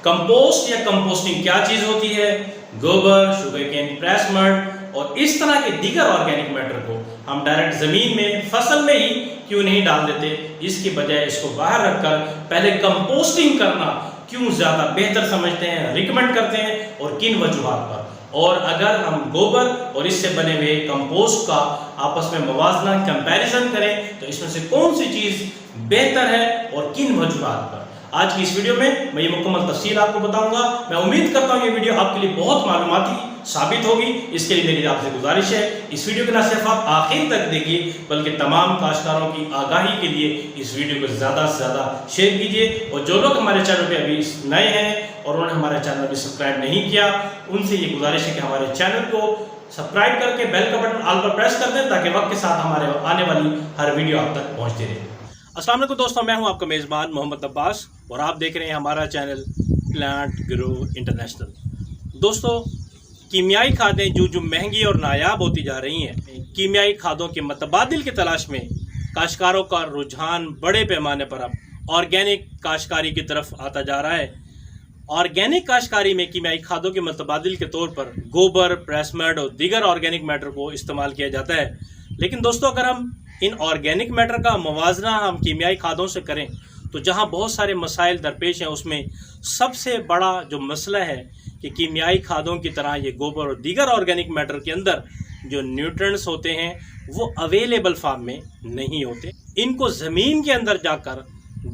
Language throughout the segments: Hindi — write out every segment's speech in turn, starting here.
कंपोस्ट या कंपोस्टिंग क्या चीज होती है, गोबर, शुगरकेन प्रेस मड और इस तरह के दीगर ऑर्गेनिक मैटर को हम डायरेक्ट जमीन में फसल में ही क्यों नहीं डाल देते, इसकी बजाय इसको बाहर रखकर पहले कंपोस्टिंग करना क्यों ज्यादा बेहतर समझते हैं, रिकमेंड करते हैं और किन वजूहात पर। और अगर हम गोबर और इससे बने हुए कंपोस्ट का आपस में मुवाजना कंपैरिजन करें तो इसमें से कौन सी चीज बेहतर है और किन वजूहात पर, आज की इस वीडियो में मैं ये मुकम्मल तफसील आपको बताऊंगा। मैं उम्मीद करता हूँ ये वीडियो आपके लिए बहुत मालूमाती साबित होगी। इसके लिए मेरी आपसे गुजारिश है, इस वीडियो को न सिर्फ आप आखिर तक देखिए बल्कि तमाम काश्तकारों की आगाही के लिए इस वीडियो को ज़्यादा से ज़्यादा शेयर कीजिए। और जो लोग हमारे चैनल पे अभी नए हैं और उन्होंने हमारे चैनल अभी सब्सक्राइब नहीं किया, उनसे ये गुजारिश है कि हमारे चैनल को सब्सक्राइब करके बेल का बटन ऑल पर प्रेस कर दें ताकि वक्त के साथ हमारे आने वाली हर वीडियो आप तक पहुँचती रहे। अस्सलाम वालेकुम दोस्तों, मैं हूं आपका मेज़बान मोहम्मद अब्बास और आप देख रहे हैं हमारा चैनल प्लांट ग्रो इंटरनेशनल। दोस्तों, कीमियाई खादें जो महंगी और नायाब होती जा रही हैं, कीमियाई खादों के मतबादिल की तलाश में काश्तकारों का रुझान बड़े पैमाने पर अब ऑर्गेनिक काश्तकारी की तरफ आता जा रहा है। ऑर्गेनिक काश्तकारी में कीमियाई खादों के मतबादिल के तौर पर गोबर, प्रेस मड और दीगर ऑर्गेनिक मैटर को इस्तेमाल किया जाता है। लेकिन दोस्तों, अगर हम इन ऑर्गेनिक मैटर का मुवाजना हम कीमियाई खादों से करें तो जहां बहुत सारे मसाइल दरपेश हैं, उसमें सबसे बड़ा जो मसला है कि कीमियाई खादों की तरह ये गोबर और दीगर ऑर्गेनिक मैटर के अंदर जो न्यूट्रिएंट्स होते हैं वो अवेलेबल फॉर्म में नहीं होते। इनको ज़मीन के अंदर जाकर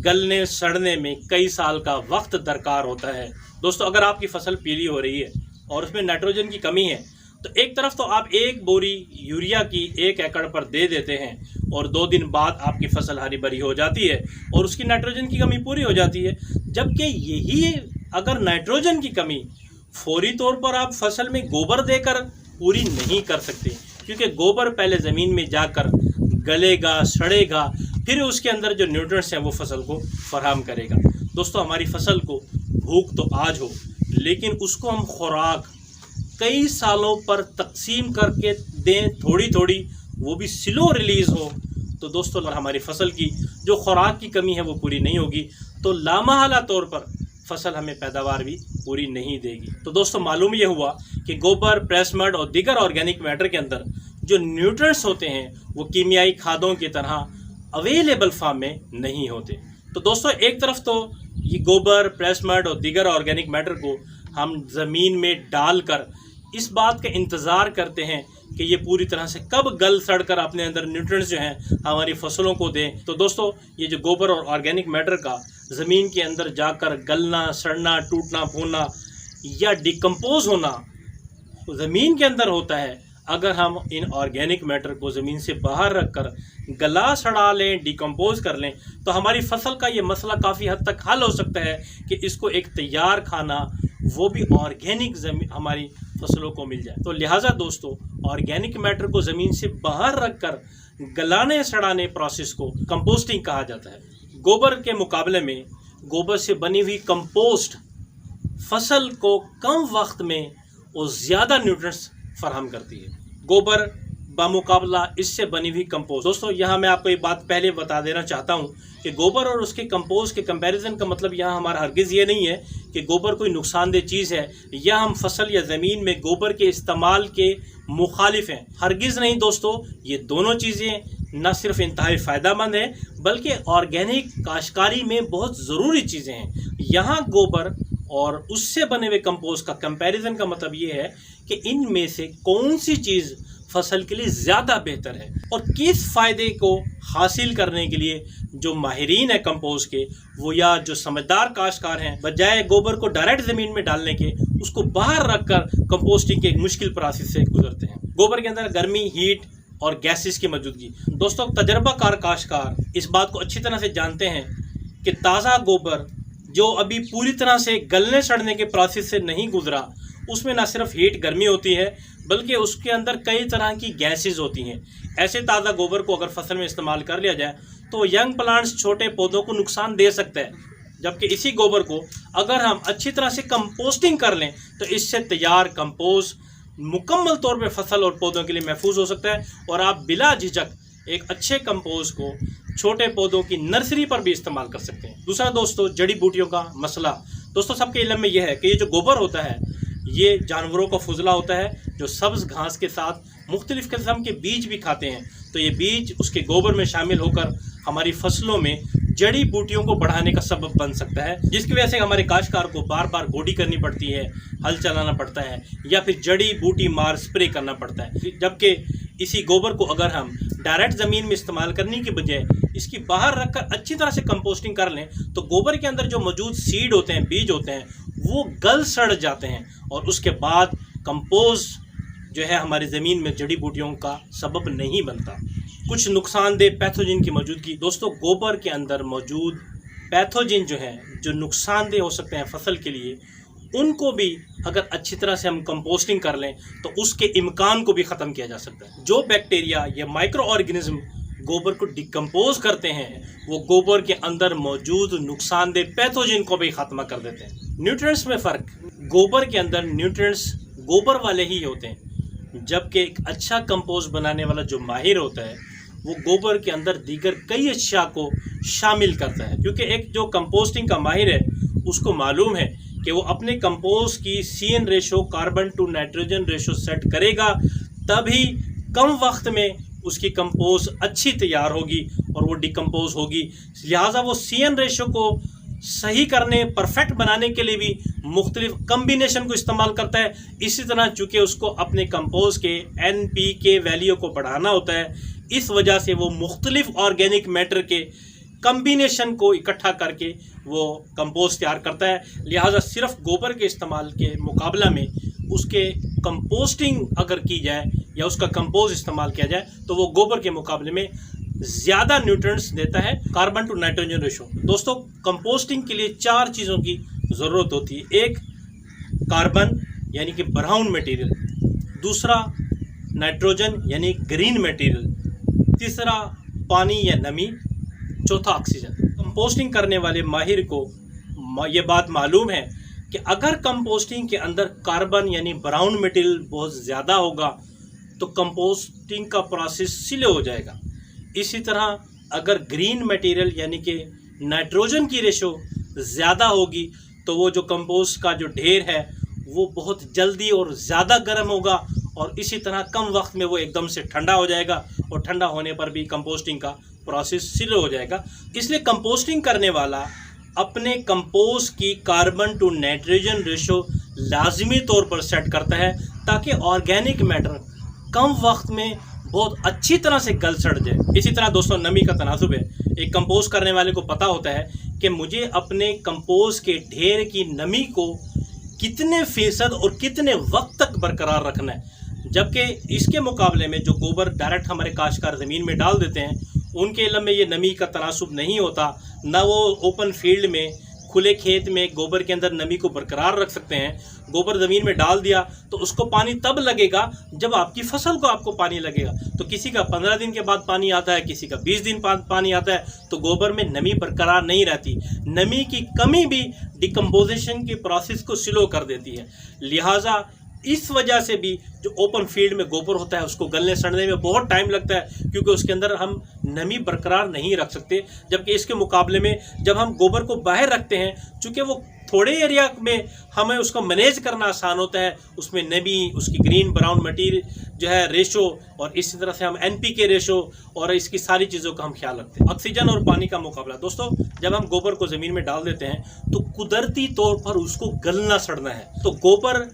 गलने सड़ने में कई साल का वक्त दरकार होता है। दोस्तों, अगर आपकी फसल पीली हो रही है और उसमें नाइट्रोजन की कमी है तो एक तरफ तो आप एक बोरी यूरिया की 1 एकड़ पर दे देते हैं और 2 दिन बाद आपकी फसल हरी भरी हो जाती है और उसकी नाइट्रोजन की कमी पूरी हो जाती है। जबकि यही अगर नाइट्रोजन की कमी फौरी तौर पर आप फसल में गोबर देकर पूरी नहीं कर सकते, क्योंकि गोबर पहले ज़मीन में जाकर गलेगा, सड़ेगा, फिर उसके अंदर जो न्यूट्रिएंट्स हैं वो फसल को फराहम करेगा। दोस्तों, हमारी फसल को भूख तो आज हो लेकिन उसको हम खुराक कई सालों पर तकसीम करके दें थोड़ी थोड़ी, वो भी स्लो रिलीज़ हो, तो दोस्तों हमारी फसल की जो खुराक की कमी है वो पूरी नहीं होगी, तो लामहला तौर पर फसल हमें पैदावार भी पूरी नहीं देगी। तो दोस्तों, मालूम ये हुआ कि गोबर, प्रेस मड और दीगर ऑर्गेनिक मैटर के अंदर जो न्यूट्रिएंट्स होते हैं वो कीमियाई खादों की तरह अवेलेबल फॉर्म में नहीं होते। तो दोस्तों, एक तरफ तो ये गोबर, प्रेस मड और दीगर ऑर्गेनिक मैटर को हम ज़मीन में डालकर इस बात का इंतज़ार करते हैं कि ये पूरी तरह से कब गल सड़ कर अपने अंदर न्यूट्रिएंट्स जो हैं हमारी फसलों को दें। तो दोस्तों, ये जो गोबर और ऑर्गेनिक मैटर का ज़मीन के अंदर जाकर गलना, सड़ना, टूटना, फूटना या डिकम्पोज होना ज़मीन के अंदर होता है। अगर हम इन ऑर्गेनिक मैटर को ज़मीन से बाहर रखकर गला सड़ा लें, डिकम्पोज कर लें, तो हमारी फसल का ये मसला काफ़ी हद तक हल हो सकता है कि इसको एक तैयार खाना वो भी ऑर्गेनिक हमारी फसलों को मिल जाए। तो लिहाजा दोस्तों, ऑर्गेनिक मैटर को ज़मीन से बाहर रखकर गलाने सड़ाने प्रोसेस को कंपोस्टिंग कहा जाता है। गोबर के मुकाबले में गोबर से बनी हुई कंपोस्ट फसल को कम वक्त में और ज़्यादा न्यूट्रिएंट्स फराहम करती है। गोबर बामुकाबला इससे बनी हुई कंपोस्ट। दोस्तों, यहाँ मैं आपको एक बात पहले बता देना चाहता हूँ कि गोबर और उसके कंपोस्ट के कंपैरिजन का मतलब यहाँ हमारा हरगिज़ ये नहीं है कि गोबर कोई नुकसानदेह चीज़ है या हम फसल या ज़मीन में गोबर के इस्तेमाल के मुखालिफ हैं। हरगिज़ नहीं दोस्तों, ये दोनों चीज़ें न सिर्फ इंतहाई फ़ायदेमंद हैं बल्कि ऑर्गेनिक काश्तकारी में बहुत ज़रूरी चीज़ें हैं। यहाँ गोबर और उससे बने हुए कंपोस्ट का कंपैरिजन का मतलब ये है कि इनमें से कौन सी चीज़ फसल के लिए ज़्यादा बेहतर है और किस फ़ायदे को हासिल करने के लिए जो माहिरीन है कंपोस्ट के, वो या जो समझदार काश्तकार हैं, बजाय गोबर को डायरेक्ट ज़मीन में डालने के उसको बाहर रखकर कंपोस्टिंग के एक मुश्किल प्रोसेस से गुजरते हैं। गोबर के अंदर गर्मी, हीट और गैसेस की मौजूदगी। दोस्तों, तजर्बाकार काश्तकार इस बात को अच्छी तरह से जानते हैं कि ताज़ा गोबर जो अभी पूरी तरह से गलने सड़ने के प्रोसेस से नहीं गुजरा, उसमें ना सिर्फ हीट गर्मी होती है बल्कि उसके अंदर कई तरह की गैसेस होती हैं। ऐसे ताज़ा गोबर को अगर फसल में इस्तेमाल कर लिया जाए तो यंग प्लांट्स, छोटे पौधों को नुकसान दे सकता है, जबकि इसी गोबर को अगर हम अच्छी तरह से कंपोस्टिंग कर लें तो इससे तैयार कंपोस्ट मुकम्मल तौर पे फसल और पौधों के लिए महफूज हो सकता है और आप बिला झिझक एक अच्छे कंपोस्ट को छोटे पौधों की नर्सरी पर भी इस्तेमाल कर सकते हैं। दूसरा दोस्तों, जड़ी बूटियों का मसला। दोस्तों सबके इल्म में यह है कि ये जो गोबर होता है ये जानवरों का फुजला होता है जो सब्ज़ घास के साथ मुख्तलिफ़ किस्म के बीज भी खाते हैं। तो ये बीज उसके गोबर में शामिल होकर हमारी फसलों में जड़ी बूटियों को बढ़ाने का सबब बन सकता है, जिसकी वजह से हमारे काश्तकार को बार बार गोडी करनी पड़ती है, हल चलाना पड़ता है या फिर जड़ी बूटी मार स्प्रे करना पड़ता है। जबकि इसी गोबर को अगर हम डायरेक्ट ज़मीन में इस्तेमाल करने की बजाय इसकी बाहर रखकर अच्छी तरह से कंपोस्टिंग कर लें तो गोबर के अंदर जो मौजूद सीड होते हैं, बीज होते हैं, वो गल सड़ जाते हैं और उसके बाद कंपोस्ट जो है हमारी ज़मीन में जड़ी बूटियों का सबब नहीं बनता। कुछ नुकसानदेह पैथोजिन की मौजूदगी। दोस्तों गोबर के अंदर मौजूद पैथोजिन जो हैं जो नुकसानदेह हो सकते हैं फसल के लिए, उनको भी अगर अच्छी तरह से हम कंपोस्टिंग कर लें तो उसके इम्कान को भी ख़त्म किया जा सकता है। जो बैक्टीरिया या माइक्रो ऑर्गेनिज्म गोबर को डिकम्पोज करते हैं वो गोबर के अंदर मौजूद नुकसानदेह पैथोजिन को भी ख़त्म कर देते हैं। न्यूट्रिएंट्स में फ़र्क। गोबर के अंदर न्यूट्रिएंट्स गोबर वाले ही होते हैं, जबकि एक अच्छा कंपोस्ट बनाने वाला जो माहिर होता है वो गोबर के अंदर दीगर कई अशिया को शामिल करता है। क्योंकि एक जो कंपोस्टिंग का माहिर है उसको मालूम है कि वो अपने कंपोस्ट की CN ratio, carbon to nitrogen ratio set करेगा, तभी कम वक्त में उसकी कंपोस्ट अच्छी तैयार होगी और वो डिकम्पोज होगी। लिहाजा वो CN रेशो को सही करने, परफेक्ट बनाने के लिए भी मुख्तलिफ कम्बिनेशन को इस्तेमाल करता है। इसी तरह चूँकि उसको अपने कंपोस्ट के NPK वैल्यू को बढ़ाना होता है, इस वजह से वो मुख्तलिफ ऑर्गेनिक मैटर के कम्बिनेशन को इकट्ठा करके वो कंपोस्ट तैयार करता है। लिहाजा सिर्फ गोबर के इस्तेमाल के मुकाबला में उसके कंपोस्टिंग अगर की जाए या उसका कंपोस्ट इस्तेमाल किया जाए तो वो गोबर के मुकाबले में ज़्यादा न्यूट्रिएंट्स देता है। Carbon to nitrogen ratio. दोस्तों कंपोस्टिंग के लिए 4 चीज़ों की ज़रूरत होती है। एक, कार्बन यानी कि ब्राउन मटेरियल। दूसरा, नाइट्रोजन यानी ग्रीन मटेरियल। तीसरा, पानी या नमी। चौथा, ऑक्सीजन। कंपोस्टिंग करने वाले माहिर को ये बात मालूम है कि अगर कंपोस्टिंग के अंदर कार्बन यानी ब्राउन मटेरियल बहुत ज़्यादा होगा तो कंपोस्टिंग का प्रोसेस स्लो हो जाएगा। इसी तरह अगर ग्रीन मटेरियल यानी कि नाइट्रोजन की रेशो ज़्यादा होगी तो वो जो कंपोस्ट का जो ढेर है वो बहुत जल्दी और ज़्यादा गर्म होगा और इसी तरह कम वक्त में वो एकदम से ठंडा हो जाएगा और ठंडा होने पर भी कंपोस्टिंग का प्रोसेस स्लो हो जाएगा। इसलिए कंपोस्टिंग करने वाला अपने कंपोस्ट की कार्बन टू नाइट्रोजन रेशो लाजमी तौर पर सेट करता है ताकि ऑर्गेनिक मैटर कम वक्त में बहुत अच्छी तरह से गल सड़ जाए। इसी तरह दोस्तों नमी का तनासुब है। एक कंपोस्ट करने वाले को पता होता है कि मुझे अपने कंपोस्ट के ढेर की नमी को कितने फ़ीसद और कितने वक्त तक बरकरार रखना है। जबकि इसके मुकाबले में जो गोबर डायरेक्ट हमारे काश्तकार ज़मीन में डाल देते हैं उनके इल्म में ये नमी का तनासुब नहीं होता, ना वो ओपन फील्ड में खुले खेत में गोबर के अंदर नमी को बरकरार रख सकते हैं। गोबर ज़मीन में डाल दिया तो उसको पानी तब लगेगा जब आपकी फसल को आपको पानी लगेगा। तो किसी का 15 दिन के बाद पानी आता है, किसी का 20 दिन बाद पानी आता है, तो गोबर में नमी बरकरार नहीं रहती। नमी की कमी भी डिकम्पोजिशन के प्रोसेस को स्लो कर देती है। लिहाजा इस वजह से भी जो ओपन फील्ड में गोबर होता है उसको गलने सड़ने में बहुत टाइम लगता है, क्योंकि उसके अंदर हम नमी बरकरार नहीं रख सकते। जबकि इसके मुकाबले में जब हम गोबर को बाहर रखते हैं, चूँकि वो थोड़े एरिया में हमें उसको मैनेज करना आसान होता है, उसमें नमी, उसकी ग्रीन ब्राउन मटीरियल जो है रेशो और इसी तरह से हम NPK रेशो और इसकी सारी चीज़ों का हम ख्याल रखते हैं। ऑक्सीजन और पानी का मुकाबला। दोस्तों जब हम गोबर को ज़मीन में डाल देते हैं तो कुदरती तौर पर उसको गलना सड़ना है। तो गोबर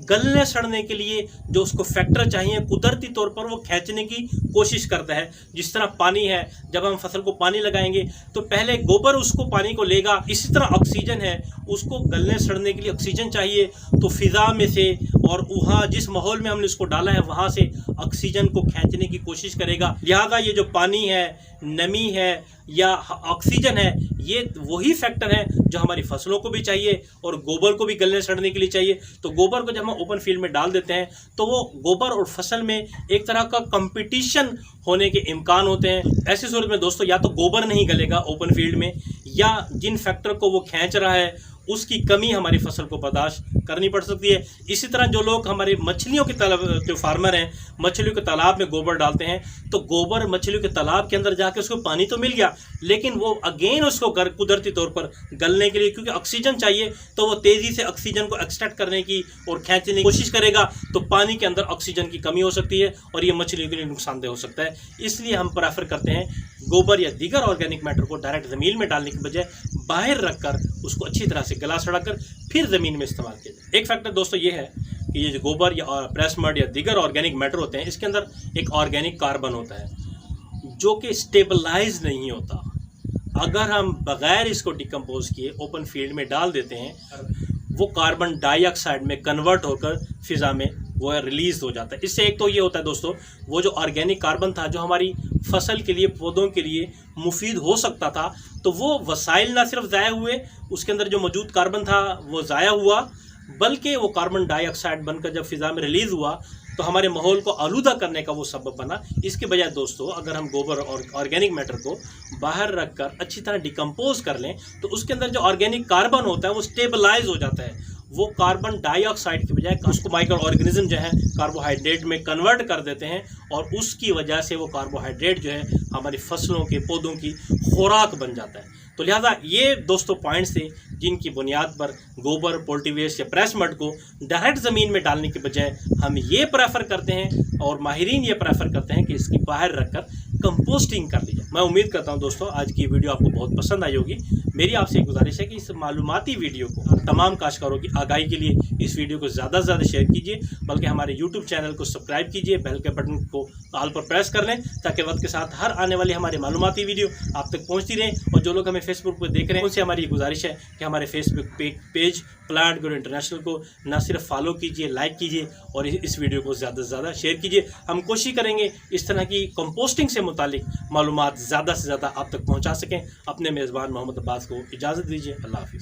गलने सड़ने के लिए जो उसको फैक्टर चाहिए कुदरती तौर पर वो खींचने की कोशिश करता है। जिस तरह पानी है, जब हम फसल को पानी लगाएंगे तो पहले गोबर उसको पानी को लेगा। इसी तरह ऑक्सीजन है, उसको गलने सड़ने के लिए ऑक्सीजन चाहिए, तो फिज़ा में से और वहाँ जिस माहौल में हमने इसको डाला है वहाँ से ऑक्सीजन को खींचने की कोशिश करेगा। लिहाजा ये जो पानी है, नमी है या ऑक्सीजन है, ये वही फैक्टर हैं जो हमारी फसलों को भी चाहिए और गोबर को भी गलने सड़ने के लिए चाहिए। तो गोबर को जब हम ओपन फील्ड में डाल देते हैं तो वो गोबर और फसल में एक तरह का कंपटीशन होने के इम्कान होते हैं। ऐसी सूरत में दोस्तों या तो गोबर नहीं गलेगा ओपन फील्ड में, या जिन फैक्टर को वो खींच रहा है उसकी कमी हमारी फसल को बर्दाश्त करनी पड़ सकती है। इसी तरह जो लोग हमारे मछलियों के तालाब, जो फार्मर हैं, मछलियों के तालाब में गोबर डालते हैं, तो गोबर मछलियों के तालाब के अंदर जाके उसको पानी तो मिल गया, लेकिन वो अगेन उसको कुदरती तौर पर गलने के लिए, क्योंकि ऑक्सीजन चाहिए, तो वो तेज़ी से ऑक्सीजन को एक्सट्रैक्ट करने की और खींचने की कोशिश करेगा, तो पानी के अंदर ऑक्सीजन की कमी हो सकती है और ये मछलियों के लिए नुकसानदेह हो सकता है। इसलिए हम प्रेफर करते हैं गोबर या दीगर ऑर्गेनिक मैटर को डायरेक्ट ज़मीन में डालने के बजाय बाहर रखकर उसको अच्छी तरह से गला सड़ा कर फिर ज़मीन में इस्तेमाल किया जाए। एक फैक्टर दोस्तों ये है कि ये जो गोबर या प्रेस मड या दीगर ऑर्गेनिक मैटर होते हैं, इसके अंदर एक ऑर्गेनिक कार्बन होता है जो कि स्टेबलाइज नहीं होता। अगर हम बग़ैर इसको डिकम्पोज किए ओपन फील्ड में डाल देते हैं, वो कार्बन डाइऑक्साइड में कन्वर्ट होकर फ़िज़ा में वो रिलीज़ हो जाता है। इससे एक तो ये होता है दोस्तों, वो जो ऑर्गेनिक कार्बन था जो हमारी फसल के लिए, पौधों के लिए मुफीद हो सकता था, तो वो वसाइल ना सिर्फ ज़ाया हुए, उसके अंदर जो मौजूद कार्बन था वो ज़ाया हुआ, बल्कि वो कार्बन डाइऑक्साइड बनकर जब फ़िज़ा में रिलीज़ हुआ तो हमारे माहौल को आलूदा करने का वो सबब बना। इसके बजाय दोस्तों, अगर हम गोबर और ऑर्गेनिक मैटर को बाहर रखकर अच्छी तरह डिकम्पोज कर लें, तो उसके अंदर जो ऑर्गेनिक कार्बन होता है वो स्टेबलाइज हो जाता है। वो कार्बन डाइऑक्साइड के बजाय उसको माइक्रो ऑर्गेनिज्म जो है कार्बोहाइड्रेट में कन्वर्ट कर देते हैं, और उसकी वजह से वो कार्बोहाइड्रेट जो है हमारी फसलों के, पौधों की खुराक बन जाता है। तो लिहाजा ये दोस्तों पॉइंट्स थे जिनकी बुनियाद पर गोबर, पोल्ट्री वेस्ट या प्रेस मड को डायरेक्ट ज़मीन में डालने के बजाय हम ये प्रेफर करते हैं और माहिरीन ये प्रेफर करते हैं कि इसकी बाहर रखकर कंपोस्टिंग कर ली जाए। मैं उम्मीद करता हूं दोस्तों आज की वीडियो आपको बहुत पसंद आई होगी। मेरी आपसे एक गुजारिश है कि इस मालूमाती वीडियो को तमाम काश्तकारों की आगाही के लिए इस वीडियो को ज़्यादा से ज़्यादा शेयर कीजिए, बल्कि हमारे यूट्यूब चैनल को सब्सक्राइब कीजिए, बेल के बटन को ऑल पर प्रेस कर लें, ताकि वक्त के साथ हर आने वाली हमारी मालूमाती वीडियो आप तक पहुँचती रहें। और जो लोग हमें फेसबुक पर देख रहे हैं उनसे हमारी गुजारिश है कि हमारे Facebook page plant grow international को ना सिर्फ फॉलो कीजिए, लाइक कीजिए और इस वीडियो को ज़्यादा से ज़्यादा शेयर कीजिए। हम कोशिश करेंगे इस तरह की कंपोस्टिंग से मुतालिक मालूमात ज़्यादा से ज़्यादा आप तक पहुंचा सकें। अपने मेज़बान मोहम्मद अब्बास को इजाज़त दीजिए। अल्लाह हाफिज़।